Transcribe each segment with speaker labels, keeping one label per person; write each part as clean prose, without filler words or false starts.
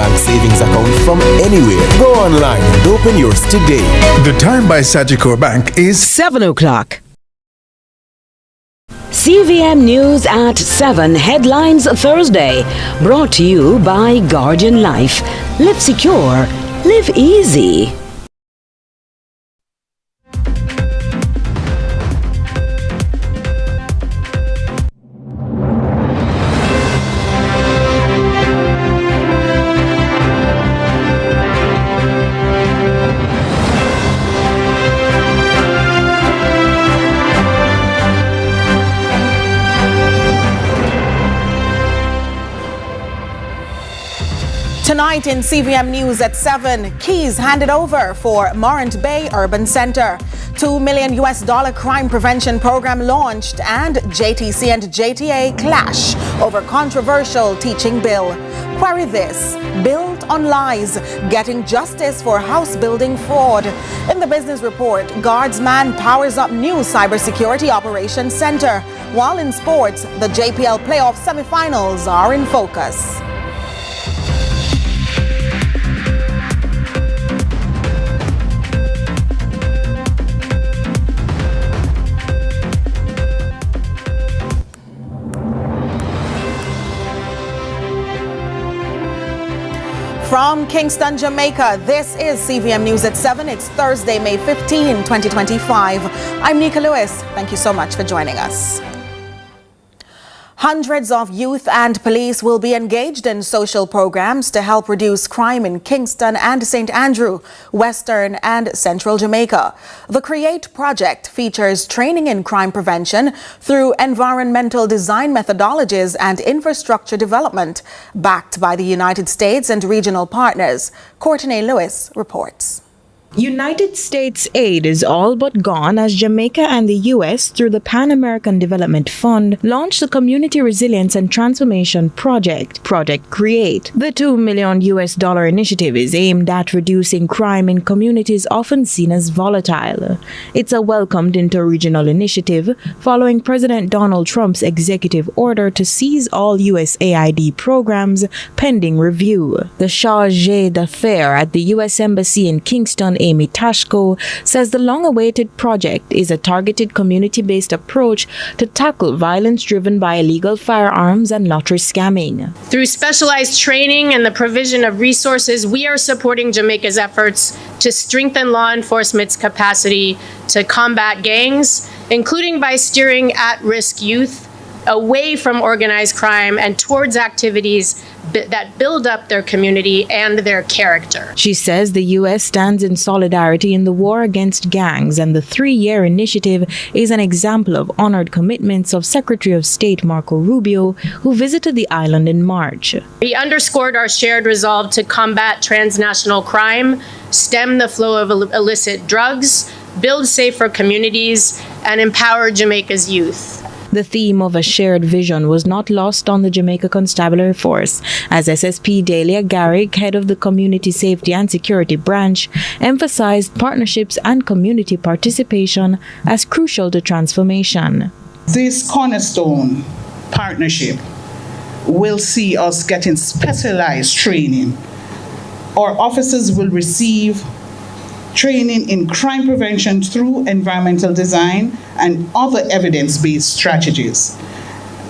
Speaker 1: bank savings account from anywhere. Go online and open yours today.
Speaker 2: The time by Sagicor Bank is
Speaker 3: 7 o'clock. CVM News at 7 Headlines Thursday. Brought to you by Guardian Life. Live secure. Live easy.
Speaker 4: Tonight in CVM News at 7, keys handed over for Morant Bay Urban Center. $2 million crime prevention program launched, and JTC and JTA clash over controversial teaching bill. Query this: built on lies, getting justice for house building fraud. In the business report, Guardsman powers up new cybersecurity operations center. While in sports, the JPL playoff semifinals are in focus. From Kingston, Jamaica, this is CVM News at 7. It's Thursday, May 15, 2025. I'm Nika Lewis. Thank you so much for joining us. Hundreds of youth and police will be engaged in social programs to help reduce crime in Kingston and St. Andrew, Western and Central Jamaica. The CREATE project features training in crime prevention through environmental design methodologies and infrastructure development, backed by the United States and regional partners. Courtney Lewis reports.
Speaker 5: United States aid is all but gone as Jamaica and the U.S., through the Pan American Development Fund, launched the Community Resilience and Transformation Project, Project CREATE. The $2 million initiative is aimed at reducing crime in communities often seen as volatile. It's a welcomed interregional initiative following President Donald Trump's executive order to seize all USAID programs pending review. The chargé d'affaires at the U.S. Embassy in Kingston, Amy Tashko, says the long-awaited project is a targeted community-based approach to tackle violence driven by illegal firearms and lottery scamming.
Speaker 6: Through specialized training and the provision of resources, we are supporting Jamaica's efforts to strengthen law enforcement's capacity to combat gangs, including by steering at-risk youth away from organized crime and towards activities that build up their community and their character.
Speaker 5: She says the U.S. stands in solidarity in the war against gangs, and the 3-year initiative is an example of honored commitments of Secretary of State Marco Rubio, who visited the island in March.
Speaker 6: We underscored our shared resolve to combat transnational crime, stem the flow of illicit drugs, build safer communities, and empower Jamaica's youth.
Speaker 5: The theme of a shared vision was not lost on the Jamaica Constabulary Force, as SSP Dahlia Garrick, head of the Community Safety and Security Branch, emphasized partnerships and community participation as crucial to transformation.
Speaker 7: This cornerstone partnership will see us getting specialized training. Our officers will receive training in crime prevention through environmental design and other evidence-based strategies.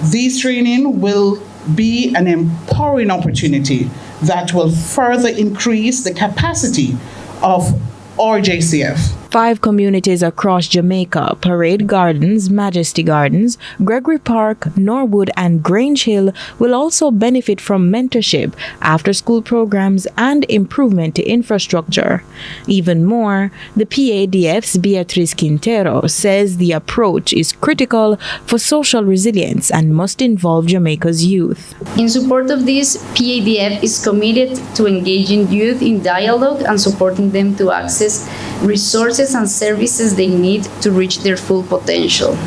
Speaker 7: This training will be an empowering opportunity that will further increase the capacity of our JCF.
Speaker 5: 5 communities across Jamaica, Parade Gardens, Majesty Gardens, Gregory Park, Norwood, and Grange Hill, will also benefit from mentorship, after-school programs, and improvement to infrastructure. Even more, the PADF's Beatriz Quintero says the approach is critical for social resilience and must involve Jamaica's youth.
Speaker 8: In support of this, PADF is committed to engaging youth in dialogue and supporting them to access resources and services they need to reach their full potential.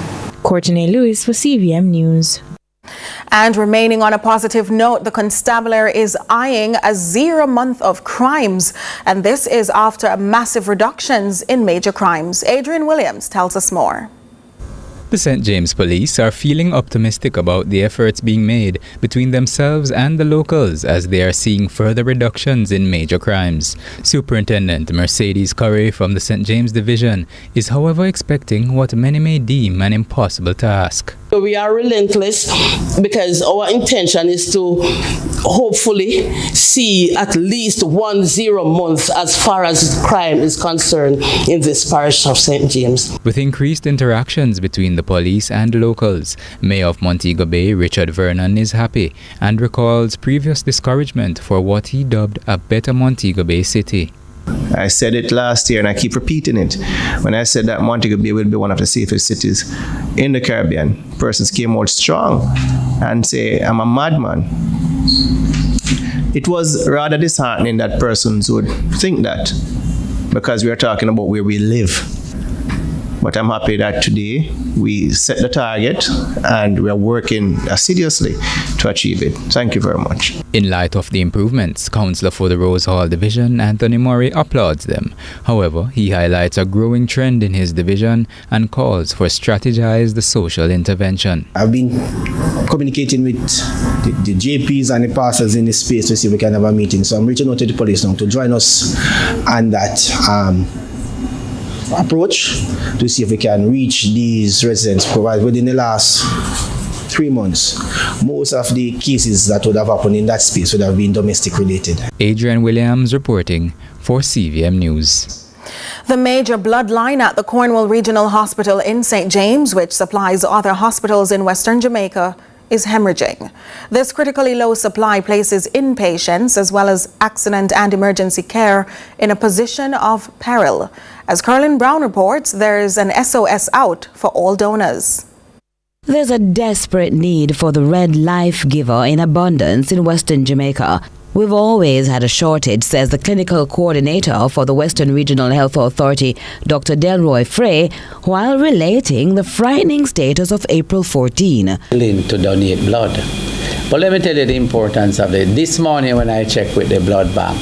Speaker 5: Courtney Lewis for CVM News.
Speaker 4: And remaining on a positive note, the constabulary is eyeing a 0 month of crimes, and this is after massive reductions in major crimes. Adrian Williams tells us more.
Speaker 9: The St. James Police are feeling optimistic about the efforts being made between themselves and the locals as they are seeing further reductions in major crimes. Superintendent Mercedes Curry from the St. James Division is however expecting what many may deem an impossible task.
Speaker 10: We are relentless because our intention is to hopefully see at least 10 months as far as crime is concerned in this parish of St. James.
Speaker 9: With increased interactions between the police and locals, Mayor of Montego Bay Richard Vernon is happy and recalls previous discouragement for what he dubbed a better Montego Bay city.
Speaker 11: I said it last year and I keep repeating it. When I said that Montego Bay will be one of the safest cities in the Caribbean, persons came out strong and say, I'm a madman. It was rather disheartening that persons would think that because we are talking about where we live. But I'm happy that today we set the target and we are working assiduously to achieve it. Thank you very much.
Speaker 9: In light of the improvements, Councillor for the Rose Hall Division, Anthony Murray, applauds them. However, he highlights a growing trend in his division and calls for strategized social intervention.
Speaker 12: I've been communicating with the JPs and the pastors in this space to see if we can have a meeting. So I'm reaching out to the police now to join us on that approach to see if we can reach these residents, provided within the last 3 months. Most of the cases that would have happened in that space would have been domestic related.
Speaker 9: Adrian Williams reporting for CVM News.
Speaker 4: The major blood line at the Cornwall Regional Hospital in St. James, which supplies other hospitals in Western Jamaica, is hemorrhaging. This critically low supply places inpatients as well as accident and emergency care in a position of peril. As Carlin Brown reports, there is an SOS out for all donors.
Speaker 3: There's a desperate need for the Red Life Giver in abundance in Western Jamaica. We've always had a shortage, says the clinical coordinator for the Western Regional Health Authority, Dr. Delroy Frey, while relating the frightening status of April 14.
Speaker 13: Willing to donate blood. But let me tell you the importance of it. This morning when I checked with the blood bank,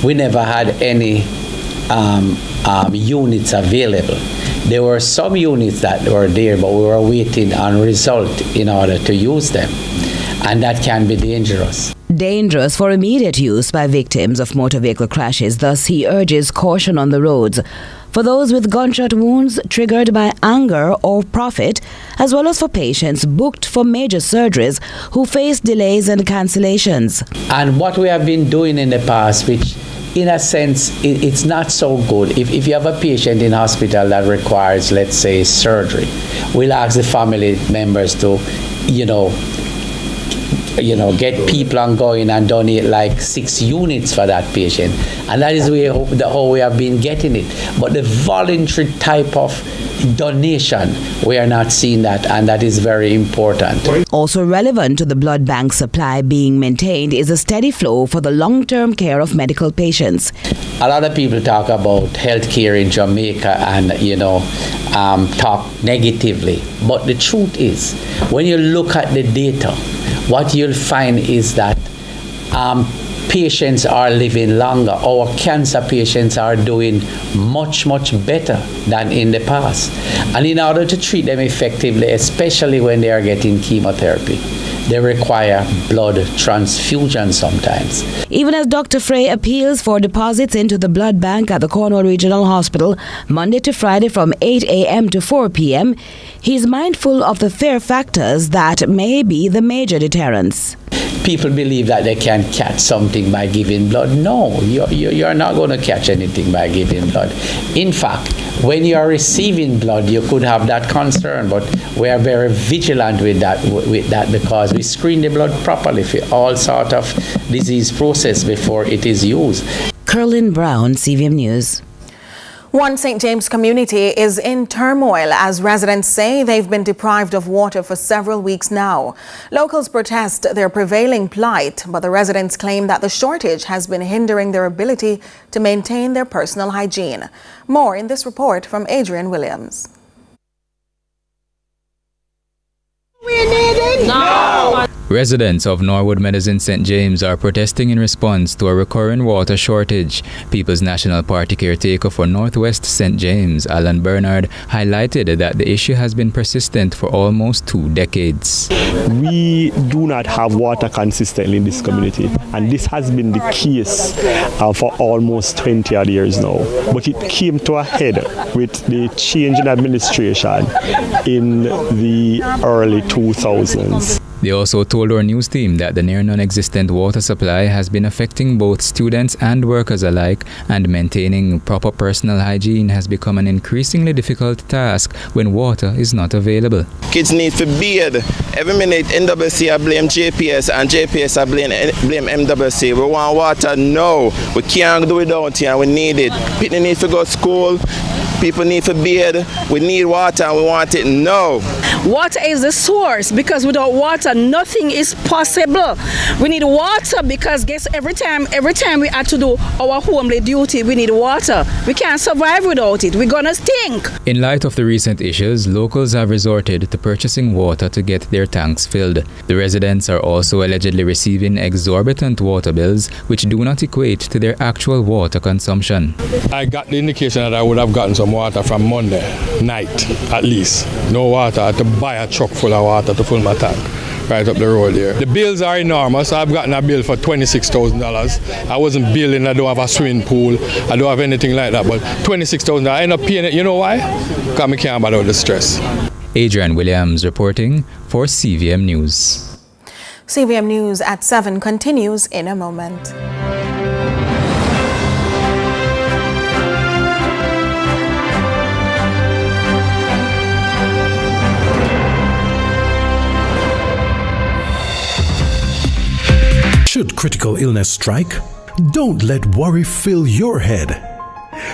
Speaker 13: we never had any units available. There were some units that were there, but we were waiting on result in order to use them. And that can be dangerous.
Speaker 3: Dangerous for immediate use by victims of motor vehicle crashes. Thus, he urges caution on the roads. For those with gunshot wounds triggered by anger or profit, as well as for patients booked for major surgeries who face delays and cancellations.
Speaker 13: And what we have been doing in the past, which in a sense, it's not so good. If you have a patient in hospital that requires, let's say, surgery, we'll ask the family members to, get people on going and donate like 6 units for that patient. And that is how we have been getting it. But the voluntary type of donation, we are not seeing that, and that is very important.
Speaker 3: Also relevant to the blood bank supply being maintained is a steady flow for the long-term care of medical patients.
Speaker 13: A lot of people talk about healthcare in Jamaica and, talk negatively. But the truth is, when you look at the data, what you'll find is that patients are living longer. Our cancer patients are doing much, much better than in the past. And in order to treat them effectively, especially when they are getting chemotherapy, they require blood transfusion sometimes.
Speaker 3: Even as Dr. Frey appeals for deposits into the blood bank at the Cornwall Regional Hospital Monday to Friday from 8 a.m. to 4 p.m., he's mindful of the fear factors that may be the major deterrents.
Speaker 13: People believe that they can catch something by giving blood. No, you're not going to catch anything by giving blood. In fact, when you are receiving blood, you could have that concern, but we are very vigilant with that because we screen the blood properly for all sort of disease process before it is used.
Speaker 3: Carlin Brown, CVM News.
Speaker 4: One St. James community is in turmoil as residents say they've been deprived of water for several weeks now. Locals protest their prevailing plight, but the residents claim that the shortage has been hindering their ability to maintain their personal hygiene. More in this report from Adrian Williams.
Speaker 14: We need it! No!
Speaker 9: Residents of Norwood Meadows in St. James are protesting in response to a recurring water shortage. People's National Party caretaker for Northwest St. James, Alan Bernard, highlighted that the issue has been persistent for almost 2 decades.
Speaker 14: We do not have water consistently in this community, and this has been the case for almost 20 odd years now. But it came to a head with the change in administration in the early 2000s.
Speaker 9: They also told our news team that the near non-existent water supply has been affecting both students and workers alike, and maintaining proper personal hygiene has become an increasingly difficult task when water is not available.
Speaker 15: Kids need to bathe. Every minute NWC I blame JPS and JPS I blame MWC. We want water now. We can't do it without it and we need it. People need to go to school. People need to bathe. We need water and we want it now.
Speaker 16: Water is the source, because without water nothing is possible. We need water because every time we have to do our homely duty, we need water. We can't survive without it. We're gonna stink.
Speaker 9: In light of the recent issues, locals have resorted to purchasing water to get their tanks filled. The residents are also allegedly receiving exorbitant water bills which do not equate to their actual water consumption.
Speaker 17: I got the indication that I would have gotten some water from Monday night at least. No water. I had to buy a truck full of water to fill my tank right up the road here. The bills are enormous. I've gotten a bill for $26,000. I wasn't billing. I don't have a swimming pool. I don't have anything like that. But $26,000, I end up paying it. You know why? Because I can't bother with the stress.
Speaker 9: Adrian Williams reporting for CVM News.
Speaker 4: CVM News at 7 continues in a moment.
Speaker 18: Should critical illness strike? Don't let worry fill your head.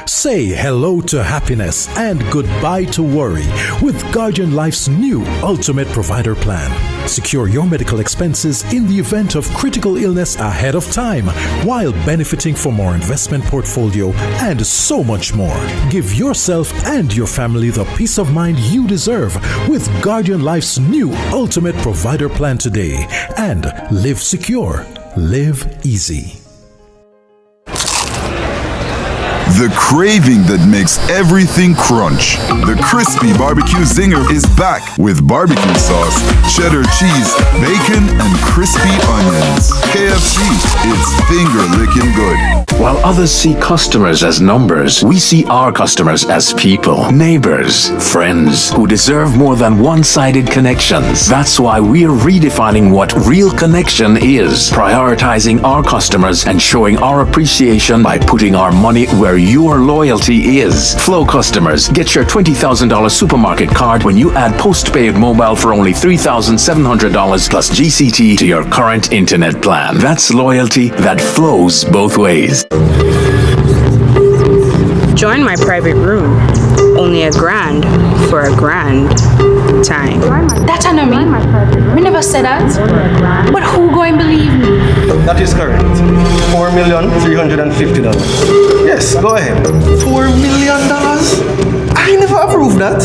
Speaker 18: Say hello to happiness and goodbye to worry with Guardian Life's new Ultimate Provider Plan. Secure your medical expenses in the event of critical illness ahead of time, while benefiting from our investment portfolio and so much more. Give yourself and your family the peace of mind you deserve with Guardian Life's new Ultimate Provider Plan today, and live secure. Live easy.
Speaker 19: The craving that makes everything crunch. The crispy barbecue zinger is back with barbecue sauce, cheddar cheese, bacon, and crispy onions. KFC, it's finger-licking good.
Speaker 20: While others see customers as numbers, we see our customers as people, neighbors, friends who deserve more than one-sided connections. That's why we're redefining what real connection is, prioritizing our customers and showing our appreciation by putting our money where your loyalty is. Flow customers, get your $20,000 supermarket card when you add postpaid mobile for only $3,700 plus GCT to your current internet plan. That's loyalty that flows both ways.
Speaker 21: Join my private room. Only $1,000 for a grand time.
Speaker 22: That I know me. We never said that. But who going to believe me?
Speaker 23: That is correct. $4,350,000. Yes, go ahead. $4 million? I never approved that.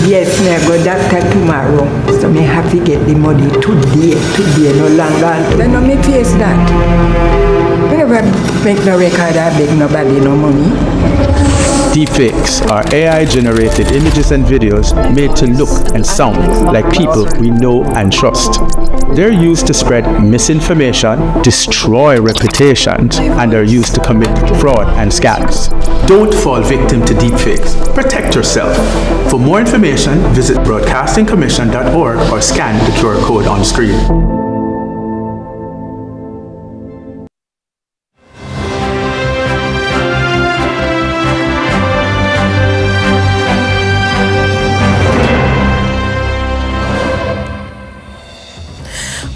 Speaker 24: Yes, me go doctor tomorrow. So me have to get the money today, no longer. Then no me face that. Me never make no record or beg nobody no money.
Speaker 25: Deepfakes are AI-generated images and videos made to look and sound like people we know and trust. They're used to spread misinformation, destroy reputations, and are used to commit fraud and scams. Don't fall victim to deepfakes. Protect yourself. For more information, visit broadcastingcommission.org or scan the QR code on screen.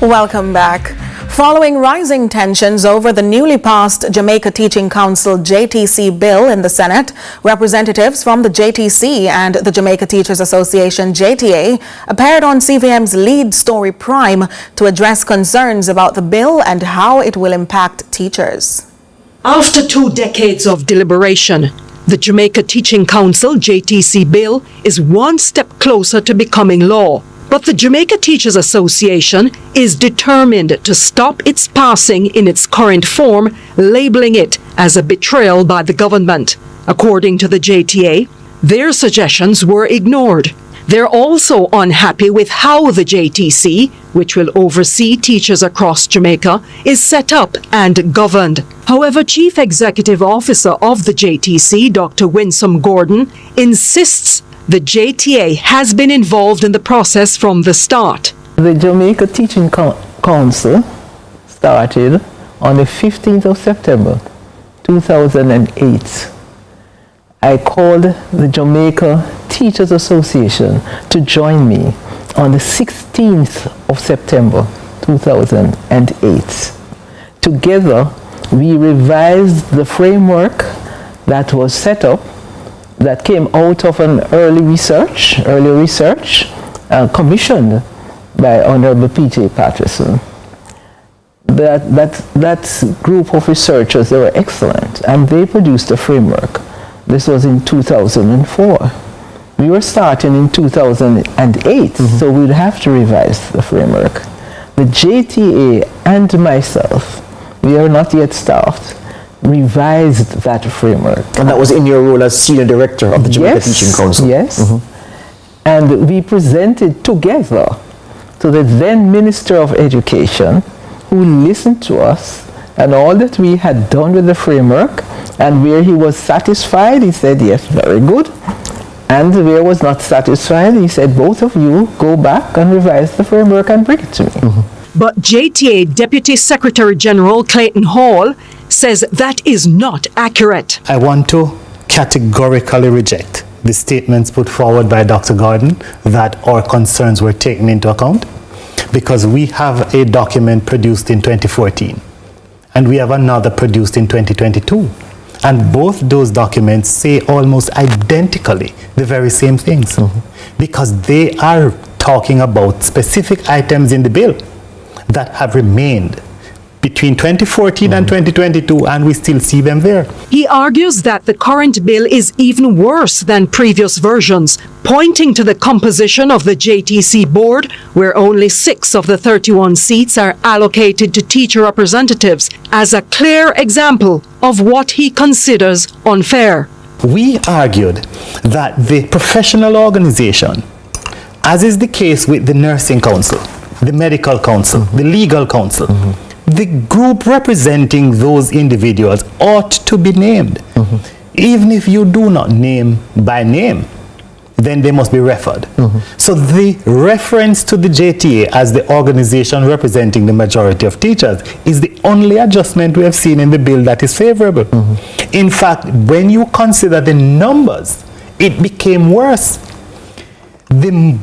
Speaker 4: Welcome back. Following rising tensions over the newly passed Jamaica Teaching Council JTC Bill in the Senate, representatives from the JTC and the Jamaica Teachers Association JTA appeared on CVM's Lead Story Prime to address concerns about the bill and how it will impact teachers.
Speaker 26: After 2 decades of deliberation, the Jamaica Teaching Council JTC Bill is one step closer to becoming law. But the Jamaica Teachers Association is determined to stop its passing in its current form, labeling it as a betrayal by the government. According to the JTA, their suggestions were ignored. They're also unhappy with how the JTC, which will oversee teachers across Jamaica, is set up and governed. However, Chief Executive Officer of the JTC, Dr. Winsome Gordon, insists the JTA has been involved in the process from the start.
Speaker 1: The Jamaica Teaching Council started on the 15th of September 2008. I called the Jamaica Teachers Association to join me on the 16th of September 2008. Together, we revised the framework that was set up, that came out of an early research commissioned by Honorable P.J. Patterson. That group of researchers, they were excellent, and they produced a framework. This was in 2004. We were starting in 2008, so we'd have to revise the framework. The JTA and myself, we are not yet staffed, revised that framework.
Speaker 12: And that was in your role as Senior Director of the Jamaica Teaching Council?
Speaker 1: Yes. And we presented together to the then Minister of Education, who listened to us and all that we had done with the framework, and where he was satisfied, he said, yes, very good. And where he was not satisfied, he said, both of you go back and revise the framework and bring it to me.
Speaker 26: But JTA Deputy Secretary General Clayton Hall says that is not accurate.
Speaker 2: I want to categorically reject the statements put forward by Dr. Gordon that our concerns were taken into account, because we have a document produced in 2014 and we have another produced in 2022. And both those documents say almost identically the very same things, because they are talking about specific items in the bill that have remained between 2014 and 2022, and we still see them there.
Speaker 26: He argues that the current bill is even worse than previous versions, pointing to the composition of the JTC board, where only 6 of the 31 seats are allocated to teacher representatives, as a clear example of what he considers unfair.
Speaker 2: We argued that the professional organization, as is the case with the Nursing Council, the Medical Council, the Legal Council, the group representing those individuals ought to be named. Even if you do not name by name, then they must be referred. So the reference to the JTA as the organization representing the majority of teachers is the only adjustment we have seen in the bill that is favorable. In fact, when you consider the numbers, it became worse. The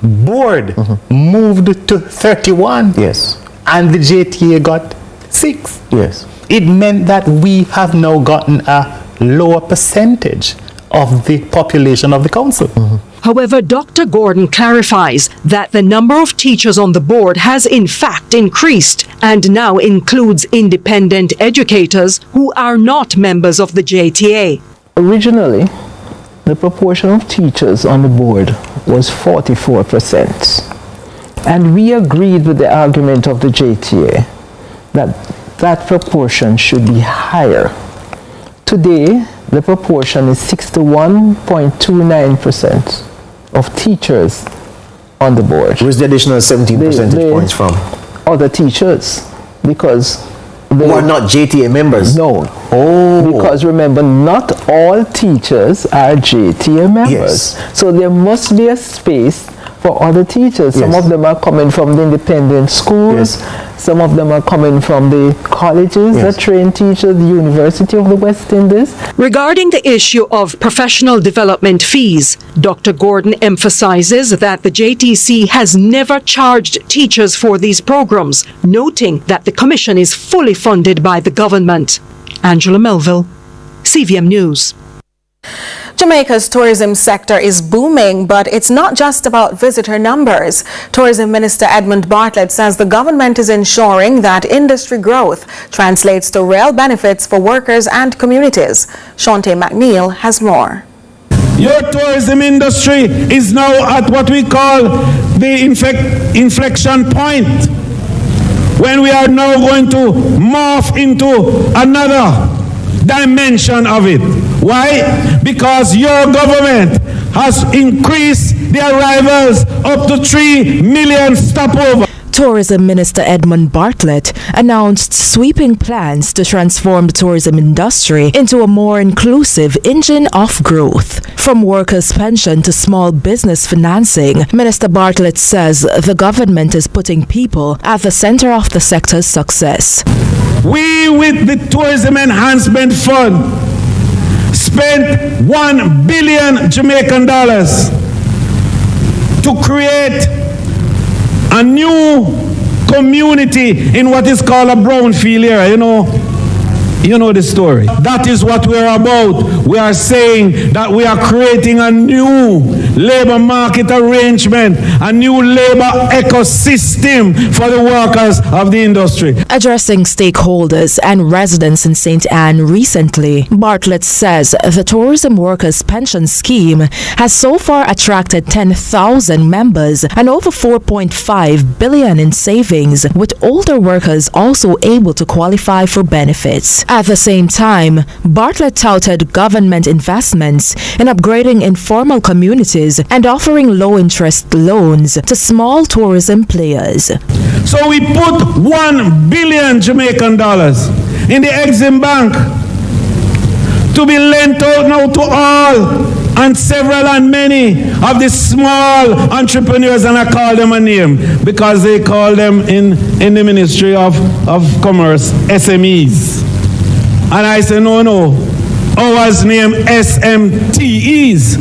Speaker 2: board moved to 31.
Speaker 12: Yes.
Speaker 2: And the JTA got 6.
Speaker 12: Yes.
Speaker 2: It meant that we have now gotten a lower percentage of the population of the council.
Speaker 26: However, Dr. Gordon clarifies that the number of teachers on the board has in fact increased and now includes independent educators who are not members of the JTA.
Speaker 1: Originally, the proportion of teachers on the board was 44%. And we agreed with the argument of the JTA that that proportion should be higher. Today, the proportion is 61.29% of teachers on the board.
Speaker 12: Where's the additional 17 percentage points from?
Speaker 1: Other teachers, because they
Speaker 12: who are not JTA members?
Speaker 1: No.
Speaker 12: Oh.
Speaker 1: Because remember, not all teachers are JTA members.
Speaker 12: Yes.
Speaker 1: So there must be a space for other teachers. Some of them are coming from the independent schools.
Speaker 12: Yes.
Speaker 1: Some of them are coming from the colleges that train teachers, the University of the West Indies.
Speaker 26: Regarding the issue of professional development fees, Dr. Gordon emphasizes that the JTC has never charged teachers for these programs, noting that the commission is fully funded by the government. Angela Melville, CVM News.
Speaker 4: Jamaica's tourism sector is booming, but it's not just about visitor numbers. Tourism Minister Edmund Bartlett says the government is ensuring that industry growth translates to real benefits for workers and communities. Shante McNeil has more.
Speaker 5: Your tourism industry is now at what we call the inflection point, when we are now going to morph into another dimension of it. Why? Because your government has increased the arrivals up to 3 million stopover.
Speaker 6: Tourism Minister Edmund Bartlett announced sweeping plans to transform the tourism industry into a more inclusive engine of growth. From workers' pension to small business financing, Minister Bartlett says the government is putting people at the center of the sector's success.
Speaker 5: We, with the Tourism Enhancement Fund, spent $1 billion Jamaican dollars to create a new community in what is called a brownfield area. You know the story. That is what we're about. We are saying that we are creating a new labor market arrangement, a new labor ecosystem for the workers of the industry.
Speaker 6: Addressing stakeholders and residents in St. Anne recently, Bartlett says the tourism workers' pension scheme has so far attracted 10,000 members and over $4.5 billion in savings, with older workers also able to qualify for benefits. At the same time, Bartlett touted government investments in upgrading informal communities and offering low-interest loans to small tourism players.
Speaker 5: So we put $1 billion Jamaican dollars in the Exim Bank to be lent out now to all and several and many of the small entrepreneurs, and I call them a name because they call them in the Ministry of Commerce SMEs. And I say, no, ours name SMTEs.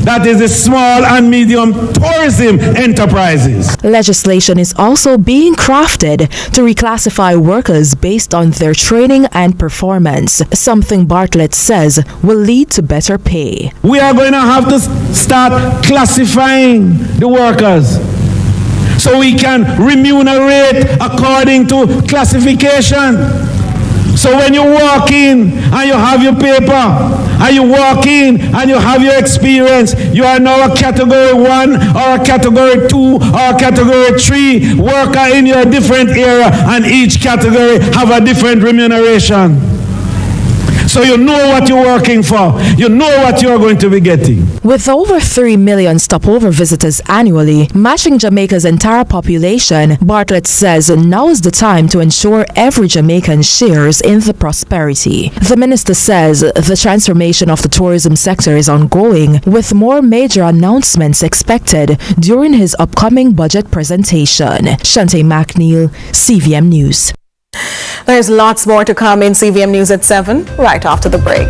Speaker 5: That is the small and medium tourism enterprises.
Speaker 6: Legislation is also being crafted to reclassify workers based on their training and performance, something Bartlett says will lead to better pay.
Speaker 5: We are going to have to start classifying the workers so we can remunerate according to classification. So when you walk in and you have your paper, and you walk in and you have your experience, you are now a category 1 or a category 2 or a category 3 worker in your different area, and each category have a different remuneration. So you know what you're working for. You know what you're going to be getting.
Speaker 6: With over 3 million stopover visitors annually, matching Jamaica's entire population, Bartlett says now is the time to ensure every Jamaican shares in the prosperity. The minister says the transformation of the tourism sector is ongoing, with more major announcements expected during his upcoming budget presentation. Shante McNeil, CVM News.
Speaker 4: There's lots more to come in CVM News at 7, right after the break.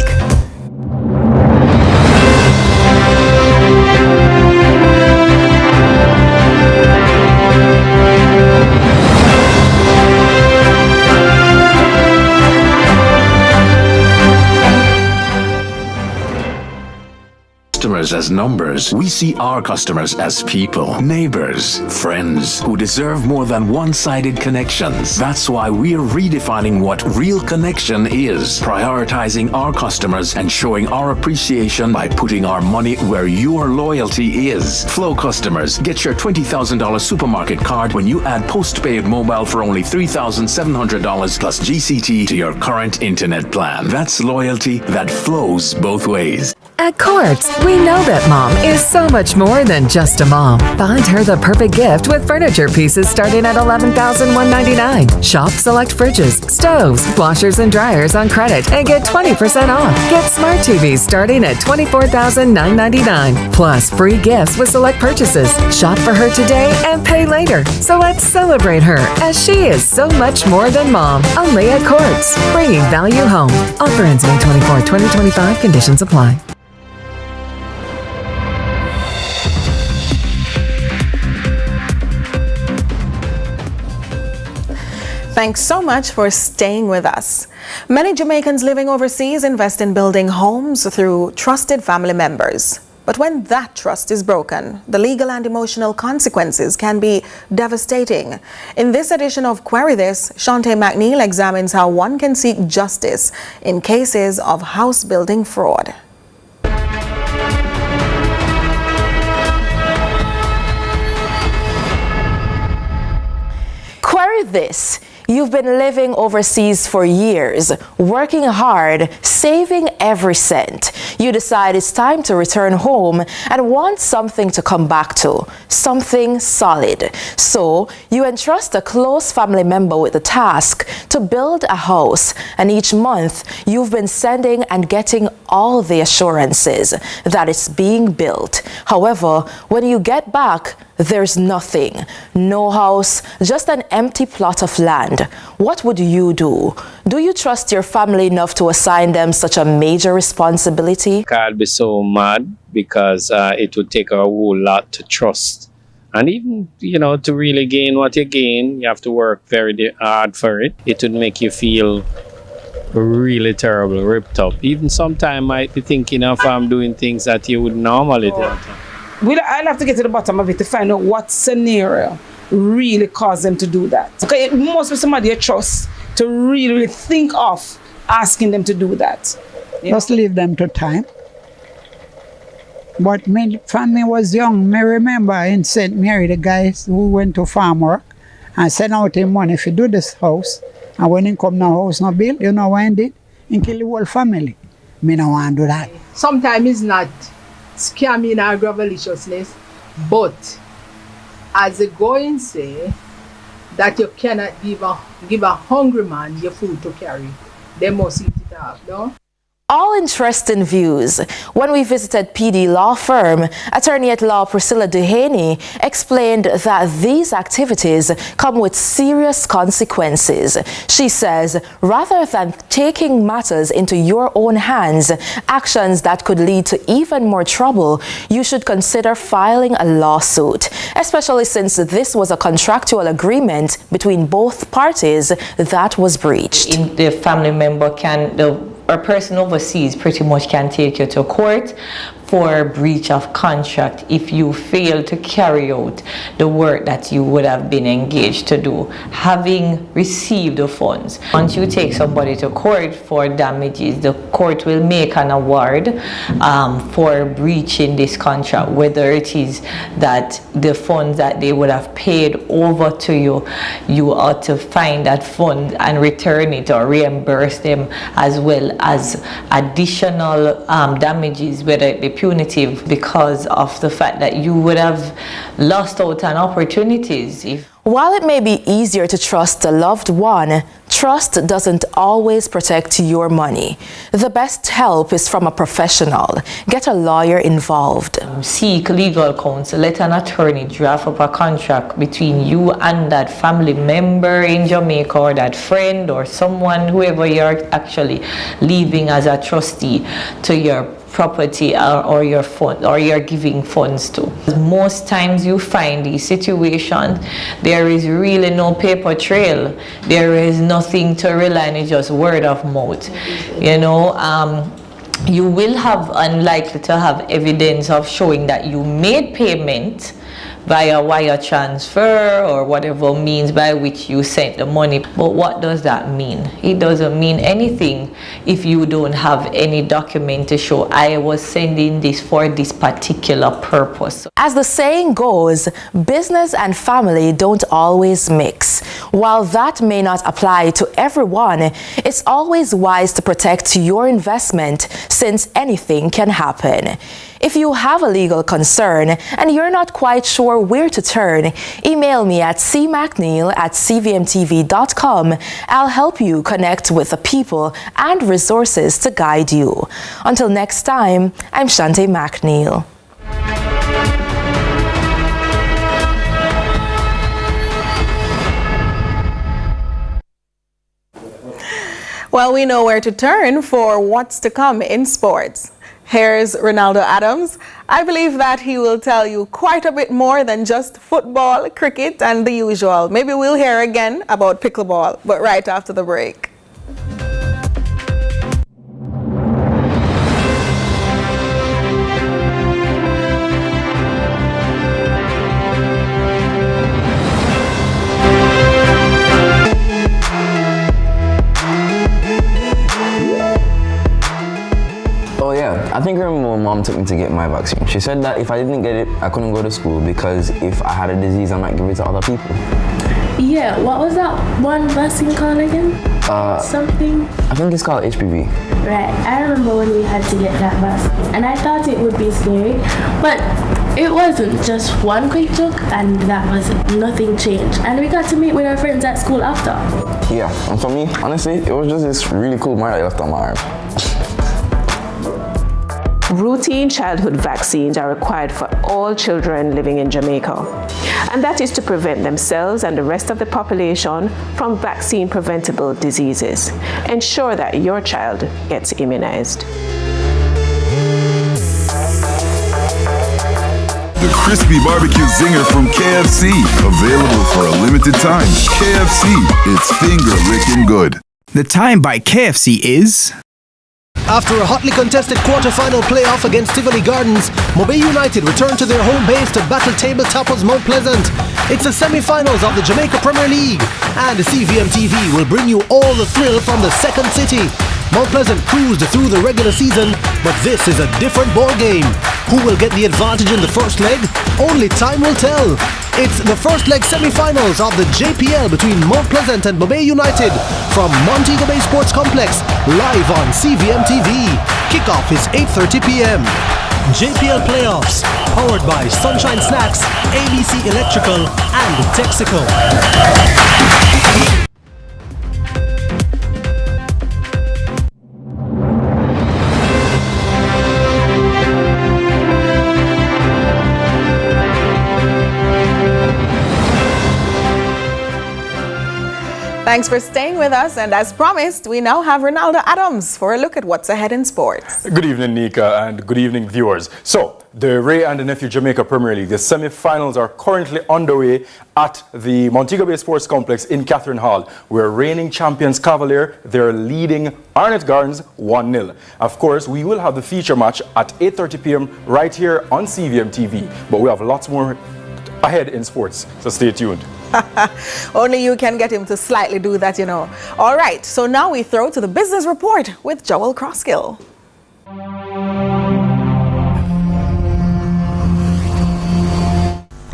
Speaker 20: Customers as numbers, we see our customers as people, neighbors, friends who deserve more than one-sided connections. That's why we're redefining what real connection is, prioritizing our customers and showing our appreciation by putting our money where your loyalty is. Flow customers, get your $20,000 supermarket card when you add postpaid mobile for only $3,700 plus GCT to your current internet plan. That's loyalty that flows both ways.
Speaker 7: At Courts, we know that mom is so much more than just a mom. Find her the perfect gift with furniture pieces starting at $11,199. Shop select fridges, stoves, washers, and dryers on credit and get 20% off. Get smart TVs starting at $24,999. Plus free gifts with select purchases. Shop for her today and pay later. So let's celebrate her as she is so much more than mom. Only at Courts, bringing value home. Offer ends May 24, 2025. Conditions apply.
Speaker 4: Thanks so much for staying with us. Many Jamaicans living overseas invest in building homes through trusted family members. But when that trust is broken, the legal and emotional consequences can be devastating. In this edition of Query This, Shante McNeil examines how one can seek justice in cases of house building fraud.
Speaker 6: Get this. You've been living overseas for years, working hard, saving every cent. You decide it's time to return home and want something to come back to, something solid. So you entrust a close family member with the task to build a house, and each month you've been sending and getting all the assurances that it's being built. However, when you get back, there's nothing. No house, just an empty plot of land. What would you do? Do you trust your family enough to assign them such a major responsibility?
Speaker 3: I'd be so mad because it would take a whole lot to trust. And even, to really gain what you gain, you have to work very hard for it. It would make you feel really terrible, ripped up. Even sometimes might be thinking of doing things that you would normally do.
Speaker 8: I'll have to get to the bottom of it to find out what scenario really caused them to do that. Okay, it must be somebody you trust to really think of asking them to do that.
Speaker 10: Just leave them to time. But when family was young, I remember in St. Mary, the guys who went to farm work and sent out him money if you do this house. And when he come now house no bill, you know what he did? He kill the whole family. Me no want to do that.
Speaker 11: Sometimes it's not scamming or graveliciousness, but as the going say, that you cannot give a hungry man your food to carry. They must eat it up, no?
Speaker 6: All interesting views. When we visited PD law firm, attorney at law Priscilla Duhaney explained that these activities come with serious consequences. She says, rather than taking matters into your own hands, actions that could lead to even more trouble, you should consider filing a lawsuit, especially since this was a contractual agreement between both parties that was breached.
Speaker 13: The family member or person overseas pretty much can take you to court for breach of contract if you fail to carry out the work that you would have been engaged to do, having received the funds. Once you take somebody to court for damages, the court will make an award for breaching this contract, whether it is that the funds that they would have paid over to you, you ought to find that fund and return it or reimburse them, as well as additional damages, whether it be punitive, because of the fact that you would have lost out on opportunities.
Speaker 6: While it may be easier to trust a loved one, trust doesn't always protect your money. The best help is from a professional. Get a lawyer involved.
Speaker 13: Seek legal counsel. Let an attorney draft up a contract between you and that family member in Jamaica, or that friend, or someone, whoever you're actually leaving as a trustee to your property or your fund, or you're giving funds to. Most times you find these situations, there is really no paper trail. There is nothing to rely on, it's just word of mouth. You will have unlikely to have evidence of showing that you made payment via wire transfer or whatever means by which you sent the money. But what does that mean? It doesn't mean anything if you don't have any document to show I was sending this for this particular purpose.
Speaker 6: As the saying goes, business and family don't always mix. While that may not apply to everyone, it's always wise to protect your investment, since anything can happen. If you have a legal concern and you're not quite sure where to turn, email me at cmacneil@cvmtv.com. I'll help you connect with the people and resources to guide you. Until next time, I'm Shante McNeil.
Speaker 4: Well, we know where to turn for what's to come in sports. Here's Ronaldo Adams. I believe that he will tell you quite a bit more than just football, cricket, and the usual. Maybe we'll hear again about pickleball, but right after the break.
Speaker 14: I think I remember when mom took me to get my vaccine. She said that if I didn't get it, I couldn't go to school because if I had a disease, I might give it to other people.
Speaker 9: Yeah, what was that one vaccine called again? Something?
Speaker 14: I think it's called HPV.
Speaker 9: Right, I remember when we had to get that vaccine, and I thought it would be scary, but it wasn't. Just one quick joke, and that was it. Nothing changed. And we got to meet with our friends at school after.
Speaker 14: Yeah, and for me, honestly, it was just this really cool mark I left on my arm.
Speaker 15: Routine childhood vaccines are required for all children living in Jamaica, and that is to prevent themselves and the rest of the population from vaccine-preventable diseases. Ensure that your child gets immunized.
Speaker 16: The crispy barbecue zinger from KFC, available for a limited time. KFC, it's finger-licking good.
Speaker 17: The time by KFC is...
Speaker 18: After a hotly contested quarter-final playoff against Tivoli Gardens, Mobay United returned to their home base to battle table toppers Mount Pleasant. It's the semi-finals of the Jamaica Premier League, and CVM TV will bring you all the thrill from the second city. Mount Pleasant cruised through the regular season, but this is a different ball game. Who will get the advantage in the first leg? Only time will tell. It's the first leg semi-finals of the JPL between Mount Pleasant and Mobay United from Montego Bay Sports Complex, live on CVM TV. Kickoff is 8:30 p.m. JPL Playoffs, powered by Sunshine Snacks, ABC Electrical, and Texaco.
Speaker 4: Thanks for staying with us, and as promised, we now have Ronaldo Adams for a look at what's ahead in sports.
Speaker 19: Good evening, Nika, and good evening, viewers. So, the Ray and the Nephew Jamaica Premier League, the semi-finals are currently underway at the Montego Bay Sports Complex in Catherine Hall, where reigning champions Cavalier, they're leading Arnett Gardens 1-0. Of course, we will have the feature match at 8:30 p.m. right here on CVM TV, but we have lots more ahead in sports, so stay tuned.
Speaker 4: Only you can get him to slightly do that, you know. All right, so now we throw to the business report with Joel Crosskill.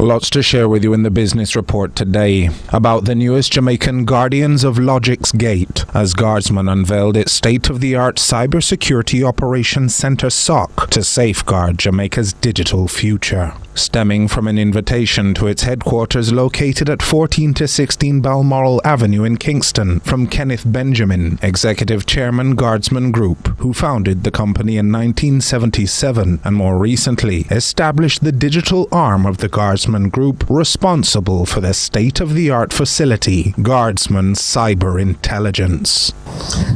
Speaker 27: Lots to share with you in the business report today about the newest Jamaican Guardians of Logic's Gate, as Guardsman unveiled its state-of-the-art cybersecurity operations center SOC to safeguard Jamaica's digital future. Stemming from an invitation to its headquarters located at 14 to 16 Balmoral Avenue in Kingston from Kenneth Benjamin, Executive Chairman Guardsman Group, who founded the company in 1977 and more recently established the digital arm of the Guardsman Group responsible for the state-of-the-art facility, Guardsman Cyber Intelligence.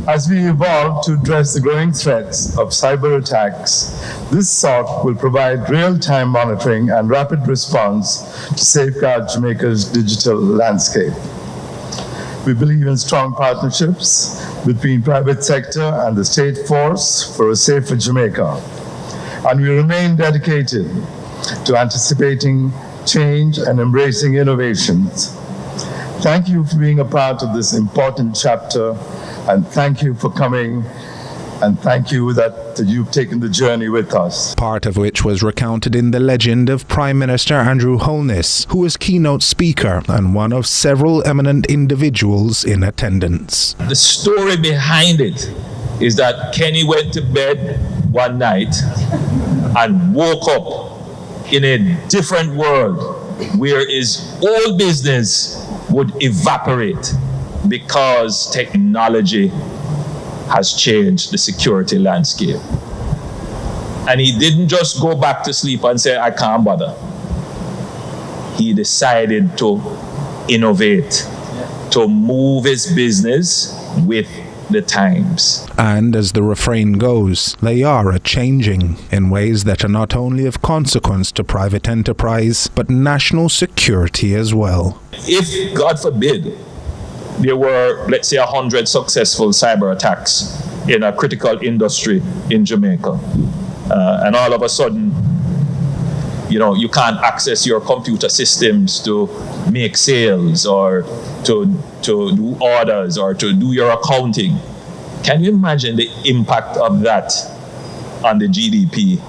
Speaker 28: As we evolve to address the growing threats of cyber attacks, this SOC will provide real-time monitoring and rapid response to safeguard Jamaica's digital landscape. We believe in strong partnerships between private sector and the state force for a safer Jamaica, and we remain dedicated to anticipating change and embracing innovations. Thank you for being a part of this important chapter, and thank you for coming, and thank you that you've taken the journey with us.
Speaker 27: Part of which was recounted in the legend of Prime Minister Andrew Holness, who was keynote speaker and one of several eminent individuals in attendance.
Speaker 29: The story behind it is that Kenny went to bed one night and woke up in a different world where his old business would evaporate because technology has changed the security landscape. And he didn't just go back to sleep and say, I can't bother. He decided to innovate, to move his business with the times.
Speaker 27: And as the refrain goes, they are a-changing in ways that are not only of consequence to private enterprise, but national security as well.
Speaker 29: If, God forbid, there were, let's say, 100 successful cyber attacks in a critical industry in Jamaica, and all of a sudden, you can't access your computer systems to make sales or to do orders or to do your accounting. Can you imagine the impact of that on the GDP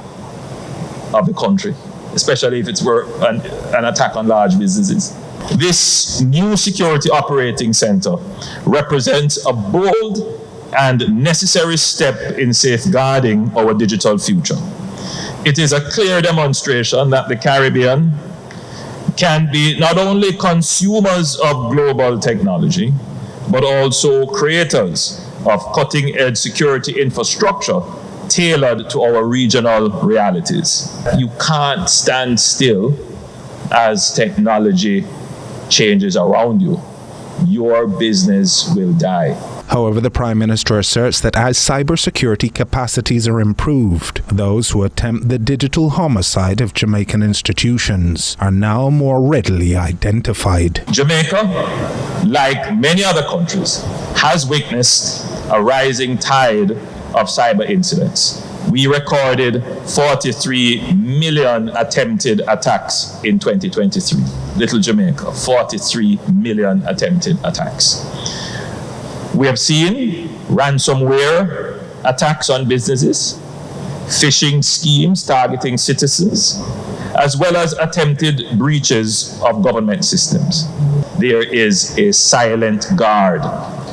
Speaker 29: of the country, especially if it's an attack on large businesses? This new security operating center represents a bold and necessary step in safeguarding our digital future. It is a clear demonstration that the Caribbean can be not only consumers of global technology, but also creators of cutting-edge security infrastructure tailored to our regional realities. You can't stand still as technology changes around you. Your business will die.
Speaker 27: However, the Prime Minister asserts that as cybersecurity capacities are improved, those who attempt the digital homicide of Jamaican institutions are now more readily identified.
Speaker 29: Jamaica, like many other countries, has witnessed a rising tide of cyber incidents. We recorded 43 million attempted attacks in 2023. Little Jamaica, 43 million attempted attacks. We have seen ransomware attacks on businesses, phishing schemes targeting citizens, as well as attempted breaches of government systems. There is a silent guard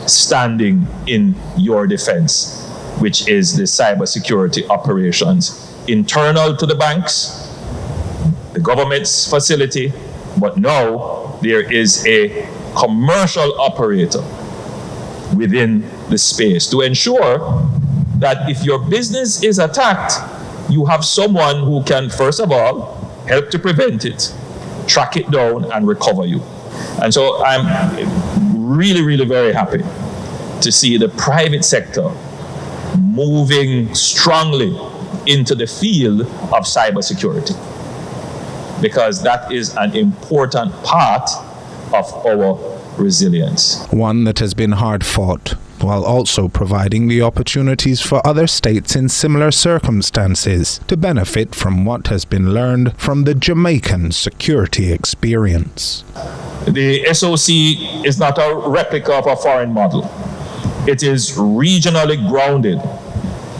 Speaker 29: standing in your defense, which is the cybersecurity operations internal to the banks, the government's facility, but now there is a commercial operator within the space to ensure that if your business is attacked, you have someone who can, first of all, help to prevent it, track it down, and recover you. And so I'm really, really very happy to see the private sector moving strongly into the field of cybersecurity, because that is an important part of our resilience.
Speaker 27: One that has been hard fought, while also providing the opportunities for other states in similar circumstances to benefit from what has been learned from the Jamaican security experience.
Speaker 29: The SOC is not a replica of a foreign model. It is regionally grounded.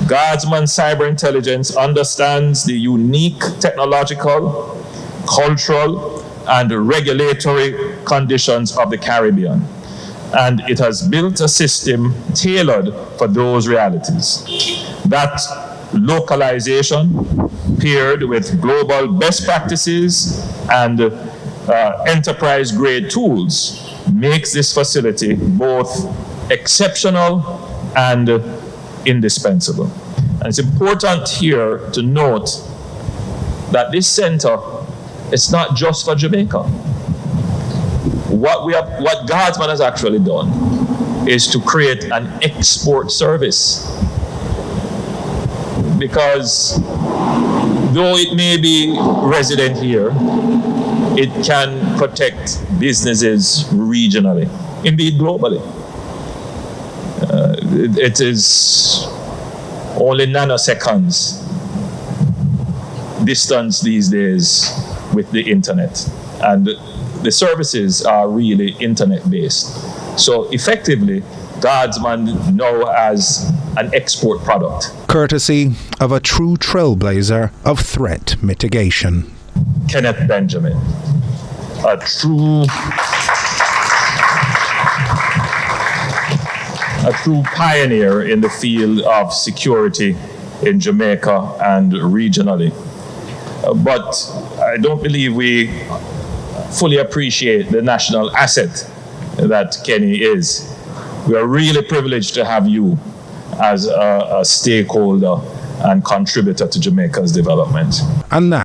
Speaker 29: Guardsman Cyber Intelligence understands the unique technological, cultural, and regulatory conditions of the Caribbean, and it has built a system tailored for those realities. That localization, paired with global best practices and enterprise-grade tools, makes this facility both exceptional and indispensable. And it's important here to note that this center, it's not just for Jamaica. What Guardsman has actually done is to create an export service. Because though it may be resident here, it can protect businesses regionally, indeed globally. It is only nanoseconds distance these days with the internet, and the services are really internet based. So effectively, Guardsman now has an export product.
Speaker 27: Courtesy of a true trailblazer of threat mitigation.
Speaker 29: Kenneth Benjamin, a true pioneer in the field of security in Jamaica and regionally. But I don't believe we fully appreciate the national asset that Kenny is. We are really privileged to have you as a stakeholder and contributor to Jamaica's development.
Speaker 27: And that